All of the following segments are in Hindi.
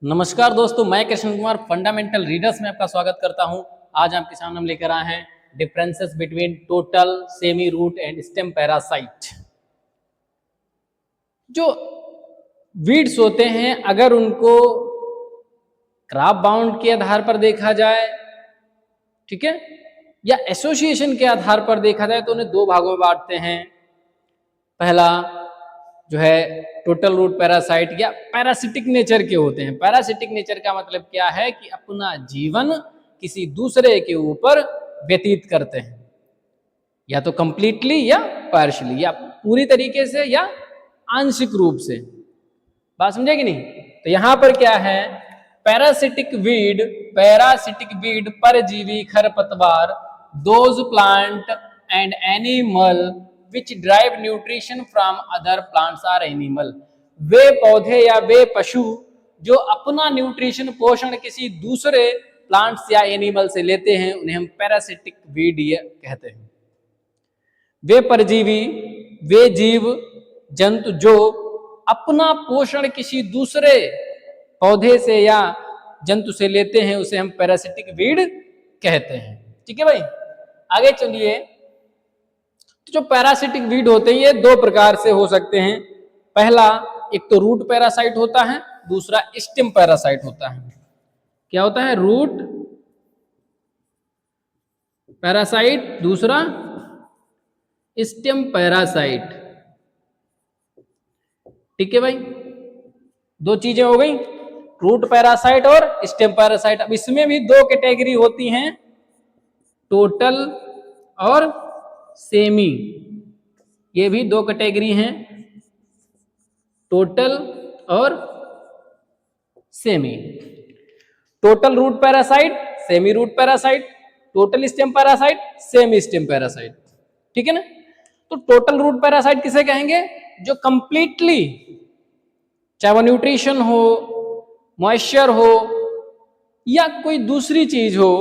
नमस्कार दोस्तों, मैं कृष्ण कुमार फंडामेंटल रीडर्स में आपका स्वागत करता हूं। आज आपके सामने हम लेकर आए हैं differences between total, semi root and stem parasite. जो वीड्स होते हैं, अगर उनको क्राफ बाउंड के आधार पर देखा जाए, ठीक है, या एसोसिएशन के आधार पर देखा जाए तो उन्हें दो भागों में बांटते हैं। पहला जो है टोटल रूट पैरासाइट या पैरासिटिक नेचर के होते हैं। पैरासिटिक नेचर का मतलब क्या है कि अपना जीवन किसी दूसरे के ऊपर व्यतीत करते हैं, या तो कंप्लीटली या पार्शियली, या पूरी तरीके से या आंशिक रूप से। बात समझे कि नहीं? तो यहां पर क्या है, पैरासिटिक वीड परजीवी खरपतवार, those plant and animal which derive nutrition from other plants or animal। वे पौधे या वे पशु जो अपना न्यूट्रिशन पोषण किसी दूसरे प्लांट्स या एनिमल से लेते हैं, उन्हें हम पैरासिटिक वीड कहते हैं। वे परजीवी, वे जीव जंतु जो अपना पोषण किसी दूसरे पौधे से या जंतु से लेते हैं, उसे हम पैरासिटिक वीड कहते हैं। ठीक है भाई, आगे चलिए। तो जो पैरासिटिक वीड होते हैं ये दो प्रकार से हो सकते हैं। पहला, एक तो रूट पैरासाइट होता है, दूसरा स्टेम पैरासाइट होता है। क्या होता है? रूट पैरासाइट, दूसरा स्टेम पैरासाइट। ठीक है भाई, दो चीजें हो गई, रूट पैरासाइट और स्टेम पैरासाइट। अब इसमें भी दो कैटेगरी होती हैं, टोटल और सेमी। ये भी दो कैटेगरी हैं, टोटल और semi. Total root parasite, semi root parasite, total stem parasite, semi stem parasite. ठीक है ना? तो टोटल रूट पैरासाइट किसे कहेंगे? जो कंप्लीटली, चाहे वो न्यूट्रिशन हो, मॉइस्चर हो या कोई दूसरी चीज हो,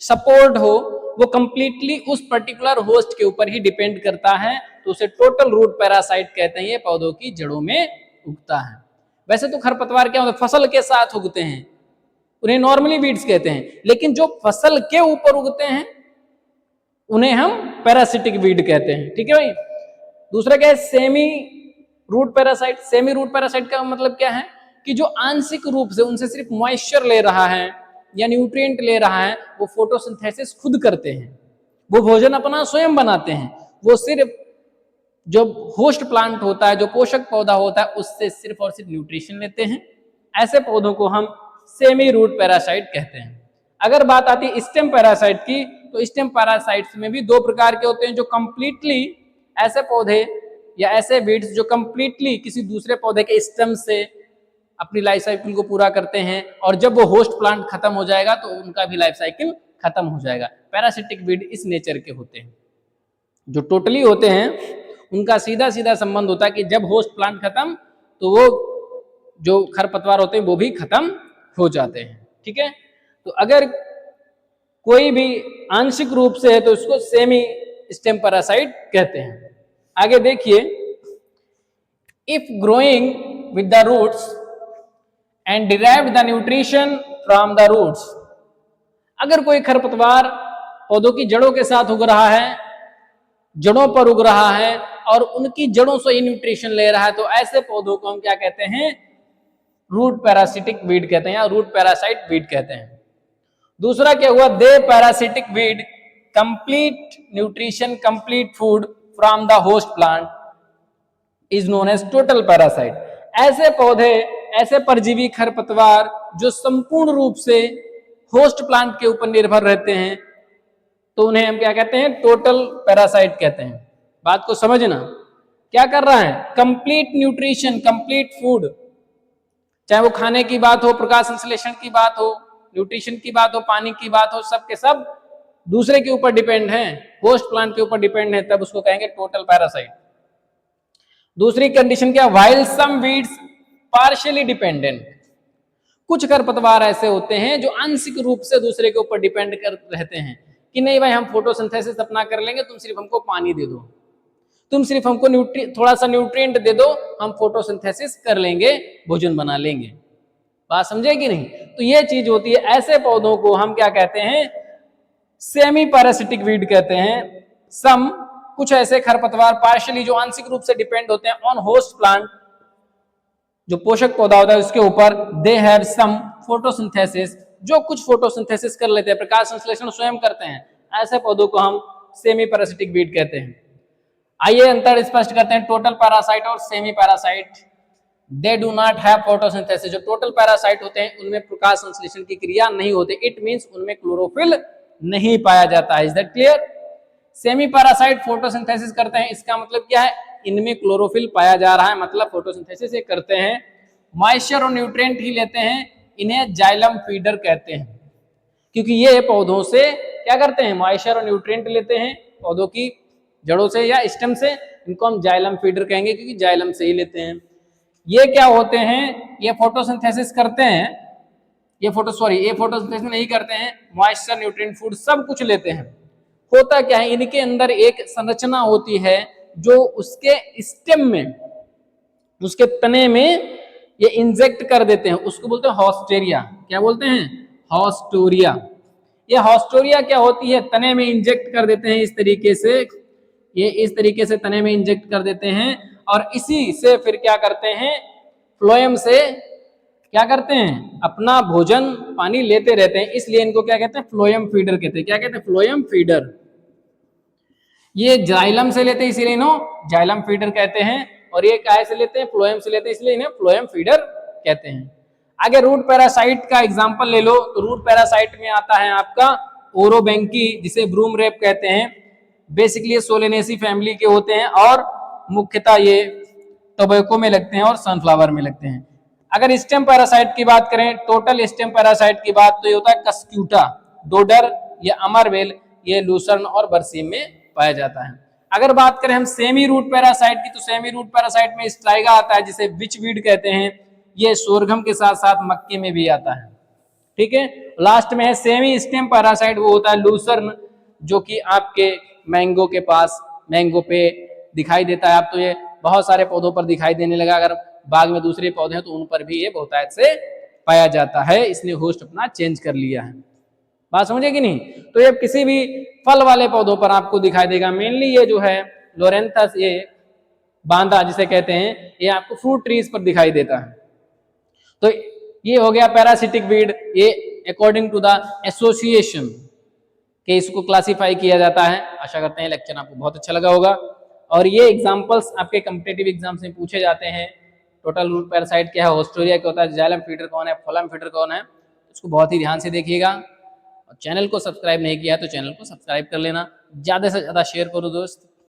सपोर्ट हो, वो कंप्लीटली उस पर्टिकुलर होस्ट के ऊपर ही डिपेंड करता है, तो उसे टोटल रूट पैरासाइट कहते हैं। ये पौधों की जड़ों में उगता है। वैसे तो खरपतवार क्या होता है, फसल के साथ उगते हैं, उन्हें नॉर्मली वीड्स कहते हैं। लेकिन जो फसल के ऊपर उगते हैं उन्हें हम पैरासिटिक वीड कहते हैं। ठीक है भाई। दूसरा क्या है? Semi root parasite. Semi root parasite का मतलब क्या है कि जो आंशिक रूप से उनसे सिर्फ मॉइस्चर ले रहा है या न्यूट्रिएंट ले रहा है, वो फोटोसिंथेसिस खुद करते हैं, वो भोजन अपना स्वयं बनाते हैं। वो सिर्फ जो होस्ट प्लांट होता है, जो पोषक पौधा होता है, उससे सिर्फ और सिर्फ न्यूट्रिशन लेते हैं। ऐसे पौधों को हम सेमी रूट पैरासाइट कहते हैं। अगर बात आती है स्टेम पैरासाइट की, तो स्टेम पैरासाइट्स में भी दो प्रकार के होते हैं। जो कंप्लीटली, ऐसे पौधे या ऐसे वीड्स जो कंप्लीटली किसी दूसरे पौधे के स्टेम से अपनी लाइफ साइकिल को पूरा करते हैं, और जब वो होस्ट प्लांट खत्म हो जाएगा तो उनका भी लाइफ साइकिल खत्म हो जाएगा। पैरासिटिक वीड इस नेचर के होते हैं। जो टोटली होते हैं उनका सीधा सीधा संबंध होता है कि जब होस्ट प्लांट खत्म तो वो जो खरपतवार होते हैं वो भी खत्म हो जाते हैं। ठीक है। तो अगर कोई भी आंशिक रूप से है तो उसको सेमी स्टेम पैरासाइट कहते हैं। आगे देखिए, if growing with the roots and derived the nutrition from the roots. अगर कोई खरपतवार पौधों की जड़ों के साथ उग रहा है, जड़ों पर उग रहा है और उनकी जड़ों से ही न्यूट्रिशन ले रहा है, तो ऐसे पौधों को हम क्या कहते हैं? रूट पैरासिटिक वीड कहते हैं या रूट पैरासाइट वीड कहते हैं। दूसरा क्या हुआ? They parasitic weed complete nutrition, complete food from the host plant is known as total parasite. ऐसे पौधे, ऐसे परजीवी खरपतवार जो संपूर्ण रूप से होस्ट प्लांट के ऊपर निर्भर रहते हैं, तो उन्हें हम क्या कहते हैं? टोटल पैरासाइट कहते हैं। बात को समझना, क्या कर रहा है? कंप्लीट न्यूट्रिशन, कंप्लीट फूड, चाहे वो खाने की बात हो, प्रकाश संश्लेषण की बात हो, न्यूट्रिशन की बात हो, पानी की बात हो, सब के सब दूसरे के ऊपर डिपेंड हैं, होस्ट प्लांट के ऊपर डिपेंड है, तब उसको कहेंगे टोटल पैरासाइट। दूसरी कंडीशन क्या? व्हाइल सम वीड्स पार्शियली डिपेंडेंट। कुछ खरपतवार ऐसे होते हैं जो आंशिक रूप से दूसरे के ऊपर डिपेंड कर रहते हैं कि नहीं भाई, हम फोटोसिंथेसिस अपना कर लेंगे, तुम सिर्फ हमको पानी दे दो, तुम सिर्फ हमको थोड़ा सा न्यूट्रिएंट दे दो, हम फोटोसिंथेसिस कर लेंगे, भोजन बना लेंगे। बात समझे कि नहीं? तो ये चीज होती है, ऐसे पौधों को हम क्या कहते हैं, सेमी पैरासिटिक वीड कहते हैं। सम कुछ ऐसे खरपतवार पार्शियली जो आंशिक रूप से डिपेंड होते हैं ऑन होस्ट प्लांट, जो पोषक पौधा होता है उसके ऊपर, दे हैव सम फोटोसिंथेसिस, जो कुछ फोटोसिंथेसिस कर लेते हैं, प्रकाश संश्लेषण स्वयं करते हैं, ऐसे पौधों को हम सेमी पैरासिटिक वीड कहते हैं। आइए अंतर स्पष्ट करते हैं टोटल पैरासाइट और semi parasite. They do not have photosynthesis, जो टोटल पैरासाइट होते हैं उनमें प्रकाश संश्लेषण की क्रिया नहीं होती, इट मींस उनमें क्लोरोफिल नहीं पाया जाता है। Is that clear? Semi parasite photosynthesis करते हैं, इसका मतलब क्या है, इनमें क्लोरोफिल पाया जा रहा है, मतलब फोटोसिंथेसिस ये करते हैं, मॉइस्चर और न्यूट्रिएंट ही लेते हैं, इन्हें जाइलम फीडर कहते हैं, क्योंकि ये पौधों से क्या करते हैं, मॉइस्चर और न्यूट्रिएंट लेते हैं पौधों की जड़ों से या स्टेम से, इनको हम जाइलम फीडर कहेंगे क्योंकि जाइलम से ही लेते हैं। ये क्या होते हैं, ये फोटोसिंथेसिस करते हैं, ये फोटोसिंथेसिस नहीं करते हैं, मॉइस्चर न्यूट्रिएंट फूड सब कुछ लेते हैं। होता क्या है, इनके अंदर एक संरचना होती है जो उसके स्टेम में, उसके तने में ये इंजेक्ट कर देते हैं, उसको बोलते हैं हॉस्टेरिया। क्या बोलते हैं? हॉस्टोरिया। ये हॉस्टोरिया क्या होती है, तने में इंजेक्ट कर देते हैं इस तरीके से, ये इस तरीके से तने में इंजेक्ट कर देते हैं और इसी से फिर क्या करते हैं, फ्लोएम से क्या करते हैं, अपना भोजन पानी लेते रहते हैं, इसलिए इनको क्या कहते हैं, फ्लोएम फीडर कहते हैं। क्या कहते हैं? Phloem feeder. ये जाइलम से लेते हैं इसीलिए इन्हों जाइलम फीडर कहते हैं, और ये काहे से लेते हैं, फ्लोएम से लेते हैं, इसलिए इन्हें फ्लोएम फीडर कहते हैं। आगे रूट पैरासाइट का एग्जांपल ले लो, तो रूट पैरासाइट में आता है आपका ओरोबैंकी, जिसे ब्रूम रेप कहते हैं। बेसिकली ये सोलेनेसी फैमिली के होते हैं और मुख्यतः ये टोबैको में लगते हैं और सनफ्लावर में लगते हैं। अगर स्टेम पैरासाइट की बात करें, टोटल स्टेम पैरासाइट की बात, तो ये होता है कस्क्यूटा, डोडर, ये अमरवेल, ये लूसर्न और बरसीम में पाया जाता है। अगर बात करें हम सेमी रूट पैरासाइट की, तो सेमी रूट पैरासाइट में स्ट्राइगा आता है, जिसे विचवीड कहते हैं, ये सोरघम के साथ साथ मक्के में भी आता है। ठीक है, लास्ट में है सेमी स्टेम पैरासाइट, वो होता है लूसर्न, जो कि आपके मैंगो के पास, मैंगो पे दिखाई देता है। अब तो ये बहुत सारे पौधों पर दिखाई देने लगा, अगर बाग में दूसरे पौधे हैं तो उन पर भी ये बहुतायत से पाया जाता है, इसने होस्ट अपना चेंज कर लिया है। बात समझे कि नहीं? तो ये किसी भी फल वाले पौधों पर आपको दिखाई देगा, मेनली ये जो है लोरेंथस, ये बांदा जिसे कहते हैं, ये आपको फ्रूट ट्रीज पर दिखाई देता है। तो ये हो गया पैरासिटिक वीड, ये अकॉर्डिंग टू द एसोसिएशन के इसको क्लासिफाई किया जाता है। आशा करते हैं लेक्चर आपको बहुत अच्छा लगा होगा, और ये एग्जांपल्स आपके कॉम्पिटिटिव एग्जाम्स में पूछे जाते हैं। टोटल रूट पैरासाइट क्या है, हॉस्टोरिया क्या होता है, जाइलम फीडर कौन है, फ्लोएम फीडर कौन है, इसको बहुत ही ध्यान से देखिएगा। और चैनल को सब्सक्राइब नहीं किया तो चैनल को सब्सक्राइब कर लेना, ज्यादा से ज्यादा शेयर करो दोस्त।